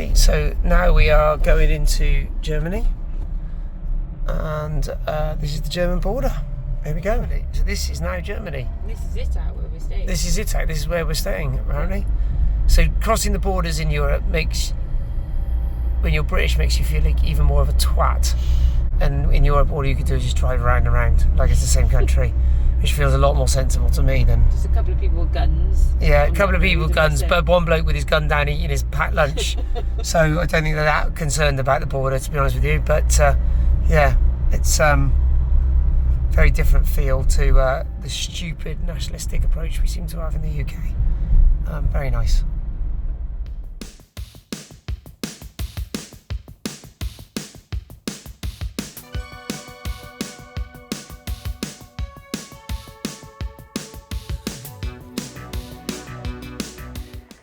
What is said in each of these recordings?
Okay, so now we are going into Germany, and this is the German border. There we go. So this is now Germany. This is it out where we're staying. This is it out. This is where we're staying, apparently. So crossing the borders in Europe makes, when you're British, makes you feel like even more of a twat. And in Europe, all you could do is just drive around and around, like it's the same country, which feels a lot more sensible to me than... Just a couple of people with guns. Yeah, a couple of people with guns, but one bloke with his gun down eating his packed lunch. So I don't think they're that concerned about the border, to be honest with you. But yeah, it's very different feel to the stupid nationalistic approach we seem to have in the UK. Very nice.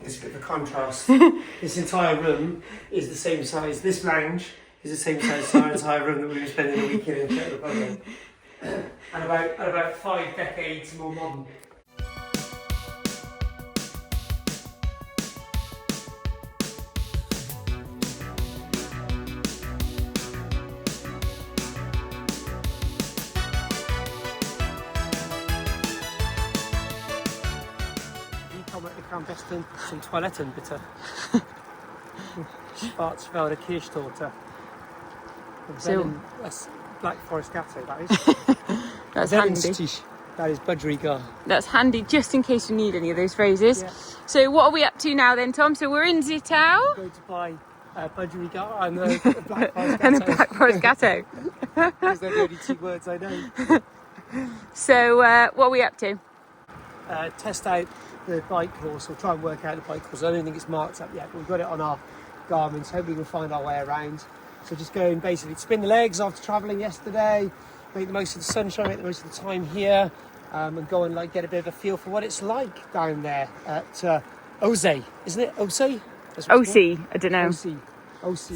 It's a bit of a contrast. This entire room is the same size. This lounge is the same size as our entire room that we were spending the weekend in Czech Republic. And about 5 decades more modern. Ich am besten zum Toiletten, bitte. Schwarzwälder Kirschtorte. So, that's Black Forest Gatto, that is. that's handy. That is Budgerigar. That's handy just in case we need any of those phrases. Yeah. So what are we up to now then, Tom? So we're in Zittau. I'm going to buy Budgerigar and the Black Forest Gatto. And a Black Forest Gatto. Those are the only 2 words I know. So what are we up to? Test out the bike course, or try and work out the bike course. I don't think it's marked up yet, but we've got it on our Garmin's. Hopefully we can find our way around. So just go and basically spin the legs after travelling yesterday, make the most of the sunshine, make the most of the time here, and go and like get a bit of a feel for what it's like down there at Osee, isn't it? Osee? OC, I don't know. OC.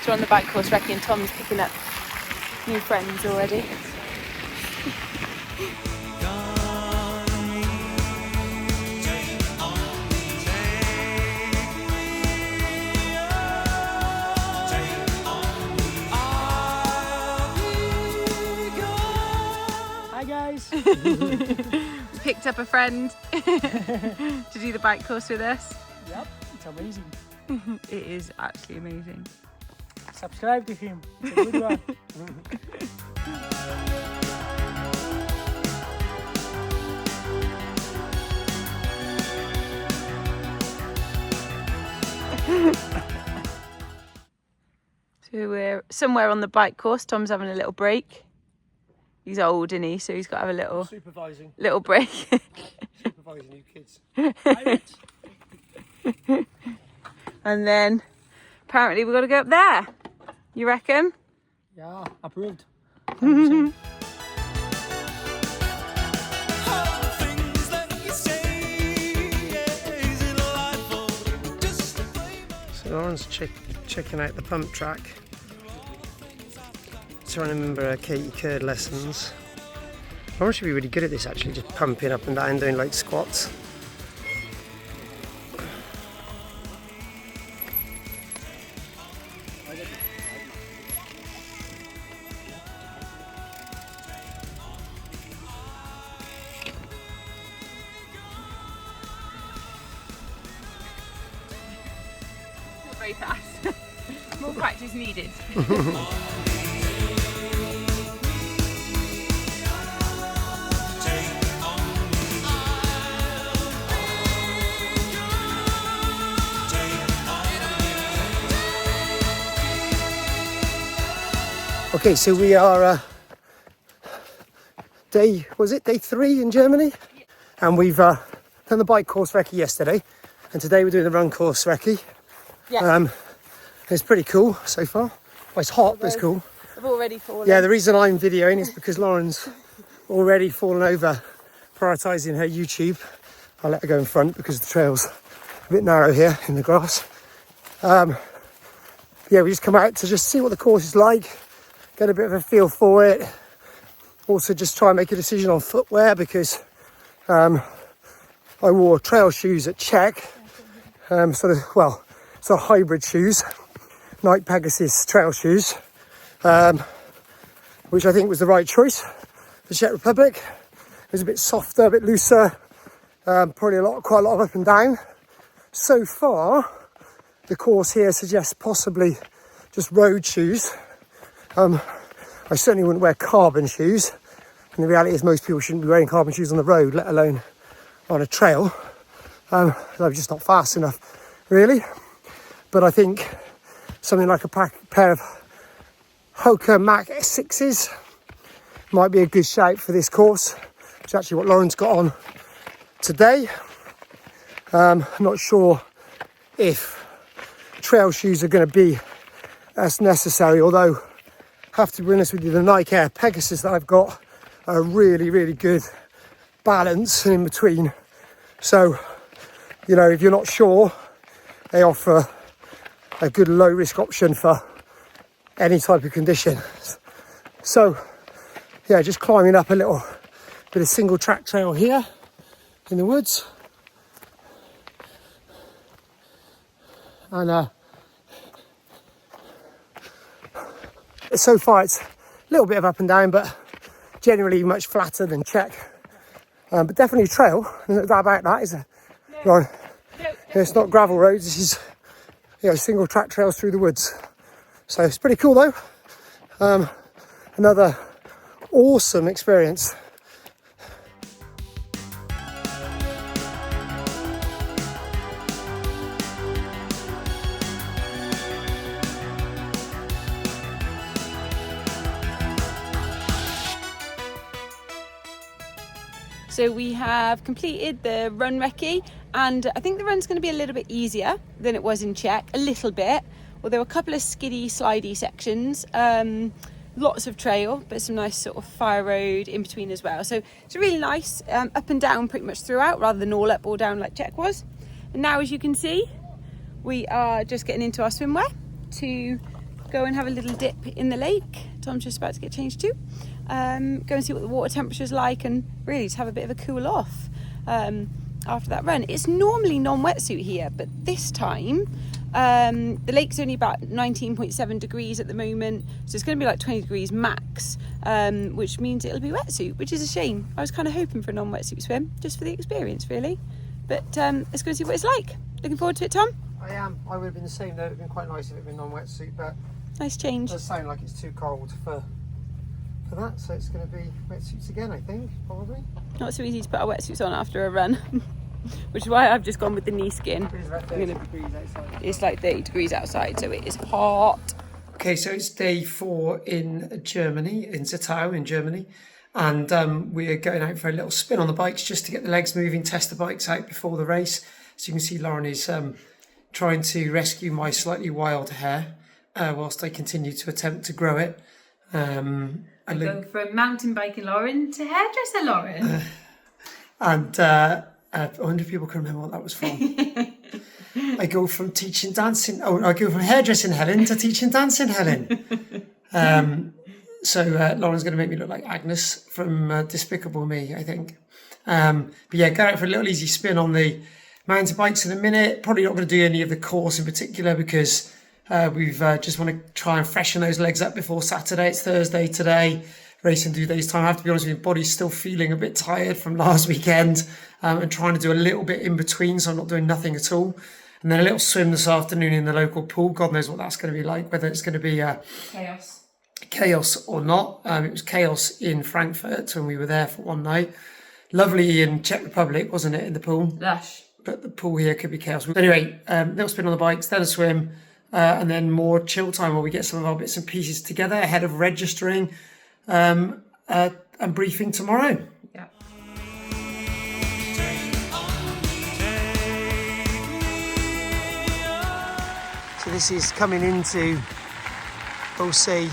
So we're on the bike course, Recce, and Tom's picking up new friends already. Hi guys. Picked up a friend to do the bike course with us. Yep, it's amazing. It is actually amazing. Subscribe to him. It's a good one. So we're somewhere on the bike course. Tom's having a little break. He's old, isn't he? So he's got to have a little break. Supervising new kids. And then apparently we've got to go up there. You reckon? Yeah, approved. So Lauren's checking out the pump track. Trying to remember Katie Curd lessons. Lauren should be really good at this actually, just pumping up and down, doing like squats. Very fast. More practice needed. Okay, so we are day 3 in Germany? Yeah. And we've done the bike course Recce yesterday, and today we're doing the run course Recce. Yeah. It's pretty cool so far. Well, it's hot, but it's cool. I've already fallen. Yeah, the reason I'm videoing is because Lauren's already fallen over prioritising her YouTube. I'll let her go in front because the trail's a bit narrow here in the grass. Yeah, we just come out to just see what the course is like, get a bit of a feel for it. Also just try and make a decision on footwear because I wore trail shoes at Czech, sort of hybrid shoes, Nike Pegasus trail shoes, which I think was the right choice for Czech Republic. It was a bit softer, a bit looser, probably quite a lot of up and down. So far, the course here suggests possibly just road shoes. I certainly wouldn't wear carbon shoes. And the reality is most people shouldn't be wearing carbon shoes on the road, let alone on a trail. They're just not fast enough, really. But I think something like a pair of Hoka Mach 6s might be a good shout for this course, which is actually what Lauren's got on today. I'm not sure if trail shoes are going to be as necessary, although I have to be honest with you, the Nike Air Pegasus that I've got are really, really good balance in between. So, you know, if you're not sure, they offer a good low risk option for any type of condition. So, yeah, just climbing up a little bit of single track trail here in the woods. And so far it's a little bit of up and down, but generally much flatter than Czech. But definitely trail, there's no doubt about that, is it? Right. It's not gravel roads, this is, you know, single track trails through the woods. So it's pretty cool though. Another awesome experience. So we have completed the run recce, and I think the run's going to be a little bit easier than it was in Czech, a little bit. Well, there were a couple of skiddy, slidey sections, lots of trail, but some nice sort of fire road in between as well. So it's really nice, up and down pretty much throughout, rather than all up or down like Czech was. And now, as you can see, we are just getting into our swimwear to go and have a little dip in the lake. Tom's just about to get changed too. Go and see what the water temperature's like, and really just have a bit of a cool off after that run. It's normally non-wetsuit here, but this time the lake's only about 19.7 degrees at the moment, so it's going to be like 20 degrees max, which means it'll be wetsuit, which is a shame. I was kind of hoping for a non-wetsuit swim just for the experience, really. But let's go see what it's like. Looking forward to it, Tom? I am. I would have been the same though. It would have been quite nice if it had been non-wetsuit, but Nice change. it does sound like it's too cold for that, so it's going to be wetsuits again, I think, probably. Not so easy to put our wetsuits on after a run, which is why I've just gone with the knee skin. It's about 30 degrees outside. It's like 30 degrees outside, so it is hot. Okay, so it's day 4 in Germany, in Zittau in Germany, and we're going out for a little spin on the bikes just to get the legs moving, test the bikes out before the race. So you can see Lauren is trying to rescue my slightly wild hair whilst I continue to attempt to grow it. I'm going from mountain biking Lauren to hairdresser Lauren. And I wonder if people can remember what that was from. I go from teaching dancing. I go from hairdressing Helen to teaching dancing Helen. So Lauren's going to make me look like Agnes from Despicable Me, I think. But yeah, go out for a little easy spin on the mountain bikes in a minute. Probably not going to do any of the course in particular because we've just want to try and freshen those legs up before Saturday. It's Thursday today. Race in 2 days' time. I have to be honest with you, body's still feeling a bit tired from last weekend, and trying to do a little bit in between, so I'm not doing nothing at all. And then a little swim this afternoon in the local pool. God knows what that's going to be like, whether it's going to be chaos or not. It was chaos in Frankfurt when we were there for one night. Lovely in Czech Republic, wasn't it, in the pool? Lush. But the pool here could be chaos. Anyway, little spin on the bikes, then a swim, and then more chill time where we get some of our bits and pieces together ahead of registering and briefing tomorrow. Yeah. So this is coming into Beausset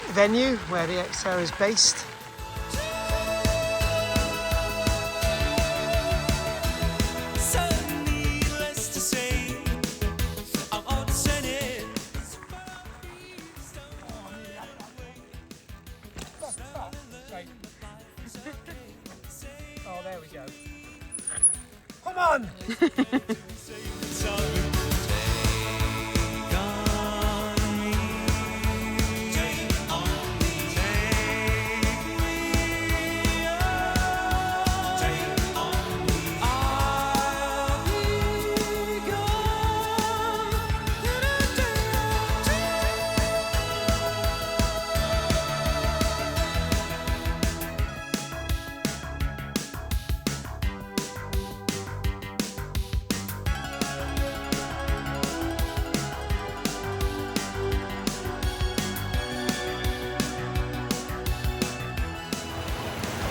venue where the XTERRA is based. on!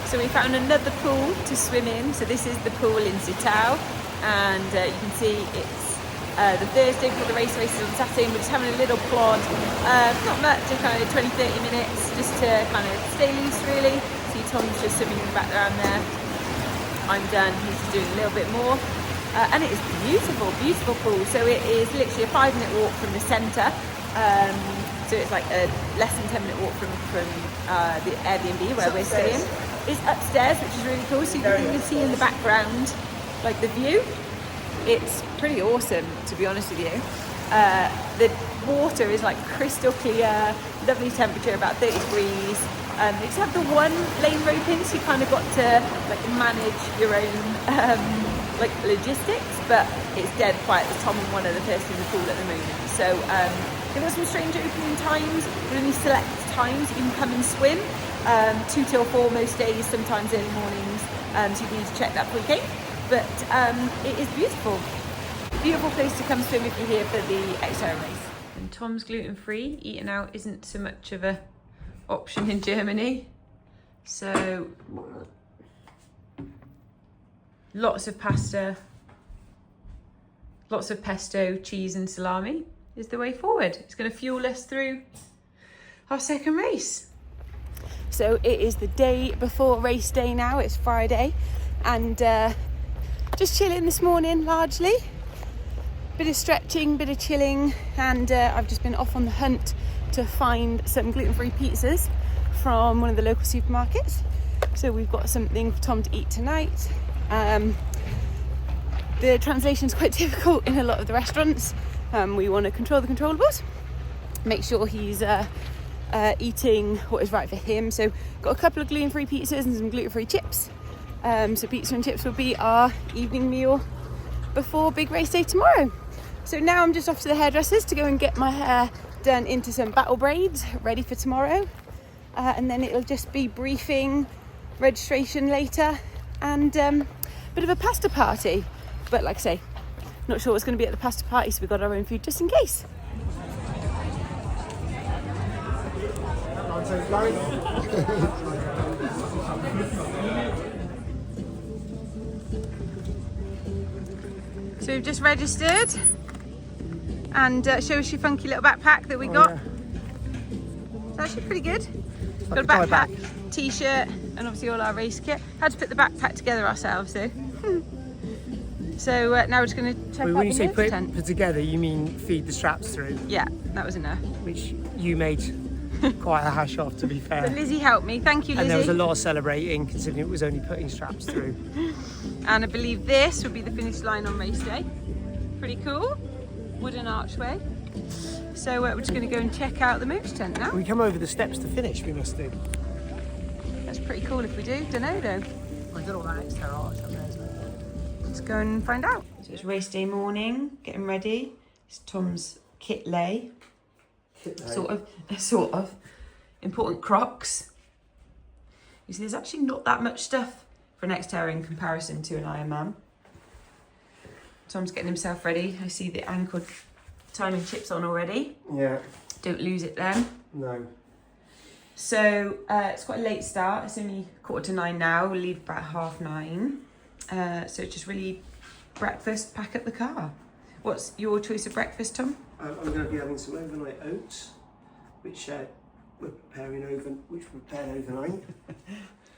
So we found another pool to swim in. So this is the pool in Zittau, and you can see it's the Thursday before the race is on Saturday, and we're just having a little plod. Not much, kind of 20-30 minutes, just to kind of stay loose really. See Tom's just swimming in the background there. I'm done, he's just doing a little bit more. And it is beautiful, beautiful pool. So it is literally a 5-minute walk from the centre. So it's like a less than 10-minute walk from the Airbnb where we're staying. It's upstairs, which is really cool, so you can even see in the background like the view. It's pretty awesome, to be honest with you. The water is like crystal clear, lovely temperature, about 30 degrees. They just have the one lane rope in, so you kind of got to like manage your own like logistics, but it's dead quiet. There's Tom and one other person in the pool at the moment. So there were some strange opening times, but only select times you can come and swim. 2 till 4 most days, sometimes early mornings, so you need to check that before you came. But it is beautiful. Beautiful place to come swim if you're here for the XTERRA race. And Tom's gluten-free. Eating out isn't so much of a option in Germany. So lots of pasta, lots of pesto, cheese and salami is the way forward. It's going to fuel us through our second race. So it is the day before race day now, it's Friday, and just chilling this morning largely. Bit of stretching, bit of chilling, and I've just been off on the hunt to find some gluten-free pizzas from one of the local supermarkets. So we've got something for Tom to eat tonight. The translation is quite difficult in a lot of the restaurants. We want to control the controllables, make sure he's eating what is right for him. So got a couple of gluten-free pizzas and some gluten-free chips. So pizza and chips will be our evening meal before big race day tomorrow. So now I'm just off to the hairdressers to go and get my hair done into some battle braids ready for tomorrow, and then it'll just be briefing, registration later, and bit of a pasta party. But like I say, not sure what's going to be at the pasta party, so we've got our own food just in case. So we've just registered, and show us your funky little backpack that we got. Yeah. It's actually pretty good. Like Got a a dye backpack, t-shirt, and obviously all our race kit. Had to put the backpack together ourselves, so. So now we're just going to check out When you the say merch tent. put together, you mean feed the straps through, Yeah, that was enough. which you made quite a hash of, to be So fair. Lizzie helped me. Thank you, Lizzie. And there was a lot of celebrating, considering it was only putting straps through. And I believe this would be the finish line on race day. Pretty cool. Wooden archway. So we're just going to go and check out the merch tent now. We come over the steps to finish, we must do. That's pretty cool if we do. Dunno though. I don't know what that XTERRA arch up there is. Let's go and find out. So it's race day morning, getting ready. It's Tom's kit lay. Sort of. Important Crocs. You see, there's actually not that much stuff for an XTERRA in comparison to an Ironman. Tom's getting himself ready. I see the ankle timing chips on already. Yeah. Don't lose it then. No. So it's quite a late start. It's only 8:45 now. We'll leave about 9:30. So it's just really breakfast, pack up the car. What's your choice of breakfast, Tom? I'm going to be having some overnight oats, which we're prepared overnight.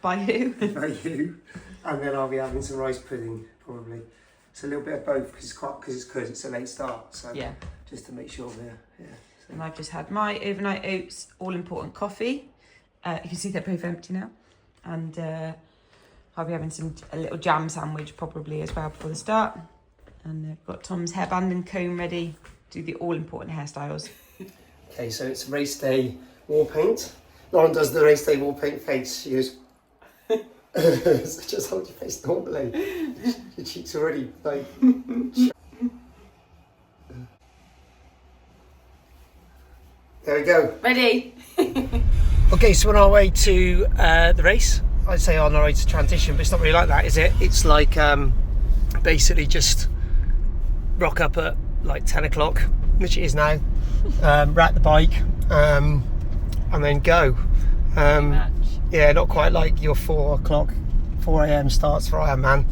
By who? By you. And then I'll be having some rice pudding, probably. It's a little bit of both, because it's a late start. So Yeah. just to make sure we're, yeah. So. And I've just had my overnight oats, all important coffee. You can see they're both empty now. And I'll be having a little jam sandwich probably as well before the start. And I've got Tom's hairband and comb ready to do the all-important hairstyles. Okay, so it's race day wall paint. Lauren does the race day wall paint face. She goes, so just hold your face normally. Your cheeks are already like... There we go. Ready? Okay, so we're on our way to the race. I'd say on our way to transition, but it's not really like that, is it? It's like basically just rock up at like 10 o'clock, which it is now, rack the bike, and then go. Yeah, not quite like your 4 a.m. starts for Ironman.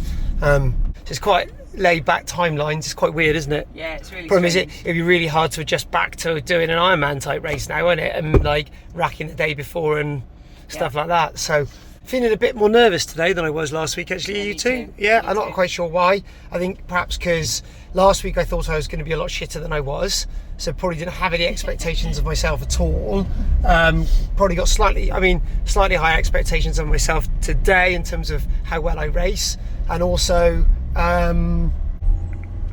It's quite laid back timelines. It's quite weird, isn't it? Yeah, it's really Problem strange. is it'd be really hard to adjust back to doing an Ironman type race now, isn't it? And like racking the day before and stuff like that. So feeling a bit more nervous today than I was last week, actually. Yeah, You me too? too. Yeah, Me I'm not too. quite sure why. I think perhaps because last week I thought I was going to be a lot shitter than I was. So probably didn't have any expectations of myself at all. Probably got slightly higher expectations of myself today in terms of how well I race, and also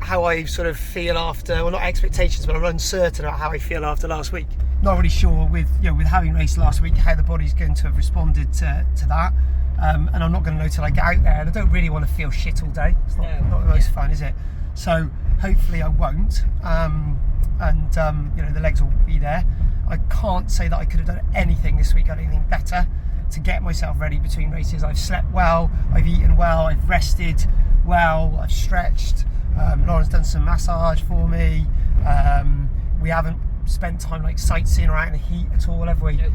how I sort of feel after, well, not expectations, but I'm uncertain about how I feel after last week. Not really sure with having raced last week how the body's going to have responded to that, and I'm not going to know till I get out there, and I don't really want to feel shit all day. It's not the most fun, is it? So hopefully I won't, and the legs will be there. I can't say that I could have done anything this week, anything better to get myself ready between races. I've slept well, I've eaten well, I've rested well, I've stretched. Lauren's done some massage for me. We haven't spent time like sightseeing or out in the heat at all, have we? Nope.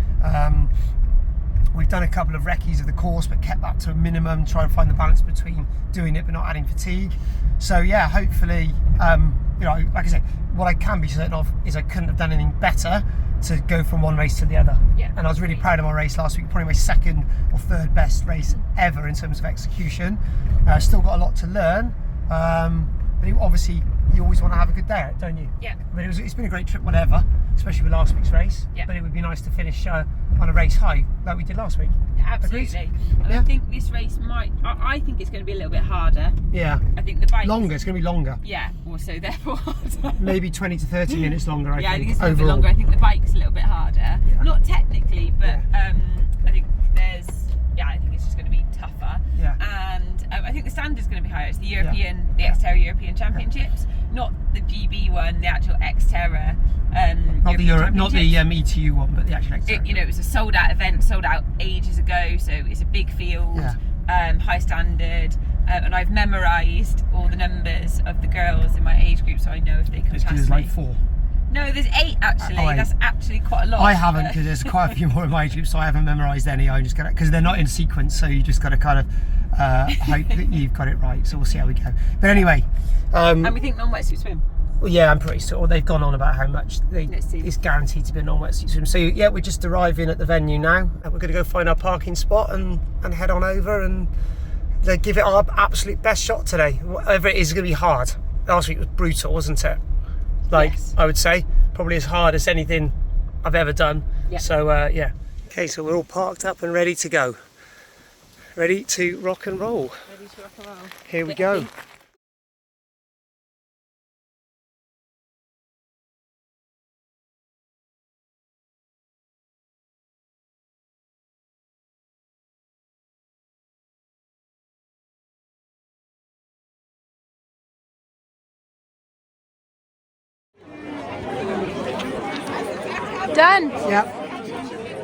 We've done a couple of recce's of the course, but kept that to a minimum, try and find the balance between doing it but not adding fatigue. So yeah, hopefully, like I said, what I can be certain of is I couldn't have done anything better to go from one race to the other. Yeah. And I was really proud of my race last week, probably my second or third best race ever in terms of execution. Still got a lot to learn, but obviously you always want to have a good day out, don't you? Yeah. But it's been a great trip, whatever, especially with last week's race. Yeah. But it would be nice to finish on a race high like we did last week. Absolutely. And I think this race I think it's going to be a little bit harder. Yeah. I think the bike... Longer, it's going to be longer. Yeah, also therefore harder. Maybe 20 to 30 minutes longer, I think, I think it's a little overall. bit longer. I think the bike's a little bit harder. Yeah. Not technically, but I think I think it's just going to be tougher. Yeah. And I think the standard's going to be higher. It's the European, the XTERRA European Championships, not the GB one, the actual XTERRA. Not the ETU one, but the actual XTERRA. It was a sold out event, sold out ages ago, so it's a big field, high standard, and I've memorised all the numbers of the girls in my age group, so I know if they come past me. There's like 4. No, there's 8 actually. That's actually quite a lot. I haven't, because there's quite a few more in my age group, so I haven't memorised any. I'm just gonna, because they're not in sequence, so you just got to kind of hope that you've got it right. So we'll see how we go. But anyway, and we think non-wetsuit swim. Well, yeah, I'm pretty sure they've gone on about how much it's guaranteed to be a non-wetsuit swim. So yeah, we're just arriving at the venue now. We're going to go find our parking spot and head on over and give it our absolute best shot today. Whatever it is going to be hard. Last week was brutal, wasn't it? Yes. I would say probably as hard as anything I've ever done. Yeah. So yeah. Okay, so we're all parked up and ready to go. Ready to rock and roll. Ready to rock and roll. Here we go. Done. Yeah.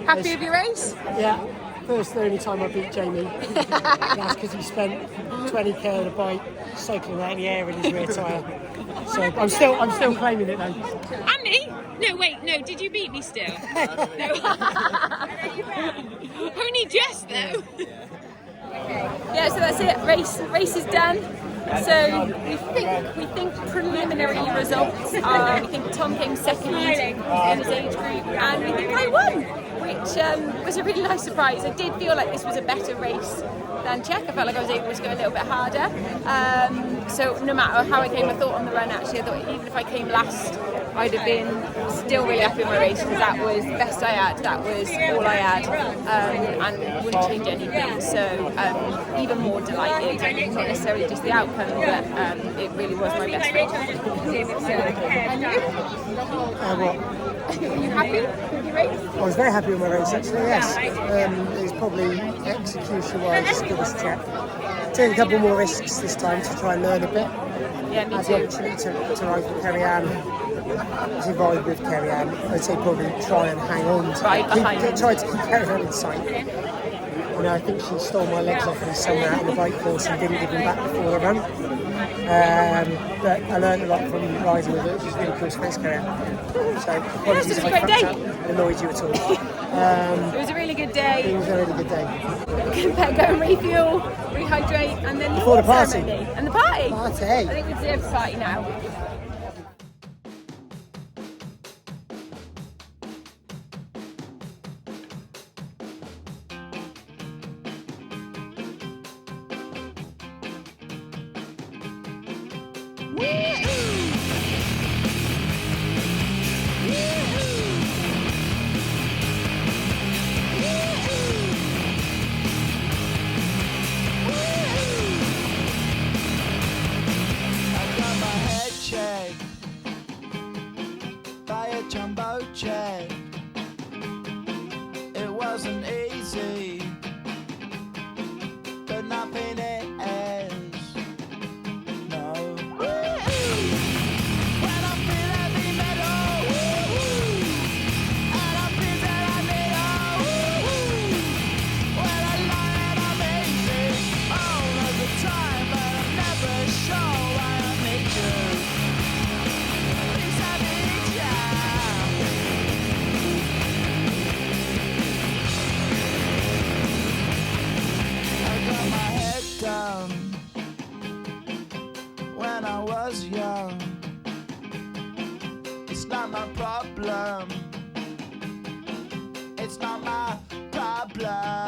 Happy with your race? Yeah. First and only time I beat Jamie. That's because he spent 20k on a bike cycling out in the air in his rear tyre. So I'm still claiming it though. Andy? No, wait, no. Did you beat me still? No. Only just though. Yeah, so that's it. Race is done. So we think preliminary results are, we think Tom came second in his age group, and we think I won, which was a really nice surprise. I did feel like this was a better race than Czech. I felt like I was able to go a little bit harder. So no matter how I came, I thought on the run actually, I thought even if I came last, I'd have been still really happy with my race because that was the best I had, that was all I had, and wouldn't change anything. So even more delighted, not necessarily just the outcome, but it really was my best race. So, and you? What? Are you happy with your race? I was very happy with my race actually, yes. It was probably execution-wise the biggest check. Taking a couple more risks this time to try and learn a bit. Yeah, me I had too. the opportunity to ride with Kerry-Ann, to ride with Kerry-Ann. I'd say probably try and hang on to try to keep Kerry-Ann in sight. You know, I think she stole my legs off me somewhere out on the bike course and didn't give them back before the run. But I learned a lot from riding with her, which was really cool. Thanks, Kerry-Ann. So apologies if I fucked up and annoyed you at all. It was a really good day. It was a really good day. Go and refuel, rehydrate, and then Before the party. ceremony. And the party. Party. I think we deserve the party now. By a jumbo jet. It wasn't easy, but nothing is. No. When I feel heavy metal, and I feel that I need when I lie and I'm easy all of the time, but I'm never sure why I need you. Please I need you. I got my head down when I was young. It's not my problem. It's not my problem.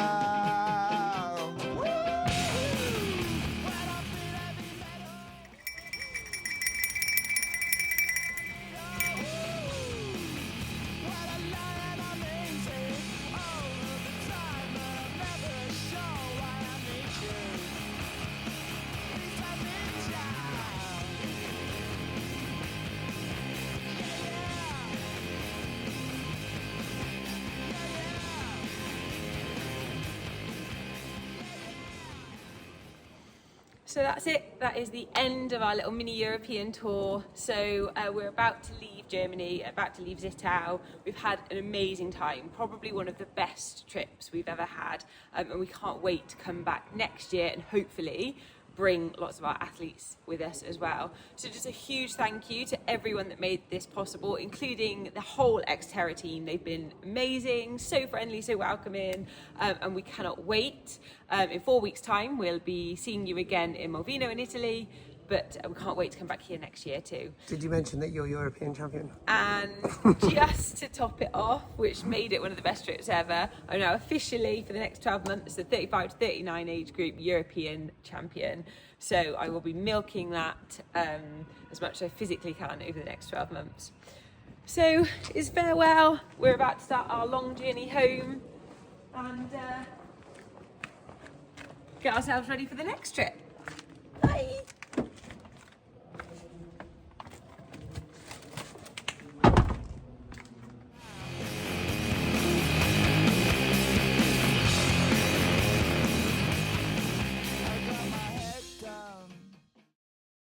So that's it. That is the end of our little mini European tour. So we're about to leave Germany, about to leave Zittau. We've had an amazing time, probably one of the best trips we've ever had. And we can't wait to come back next year and hopefully bring lots of our athletes with us as well. So just a huge thank you to everyone that made this possible, including the whole XTERRA team. They've been amazing, so friendly, so welcoming, and we cannot wait. In 4 weeks' time, we'll be seeing you again in Movino in Italy, but we can't wait to come back here next year too. Did you mention that you're European champion? And just to top it off, which made it one of the best trips ever, I'm now officially, for the next 12 months, the 35 to 39 age group European champion. So I will be milking that as much as I physically can over the next 12 months. So it's farewell. We're about to start our long journey home and get ourselves ready for the next trip. Bye.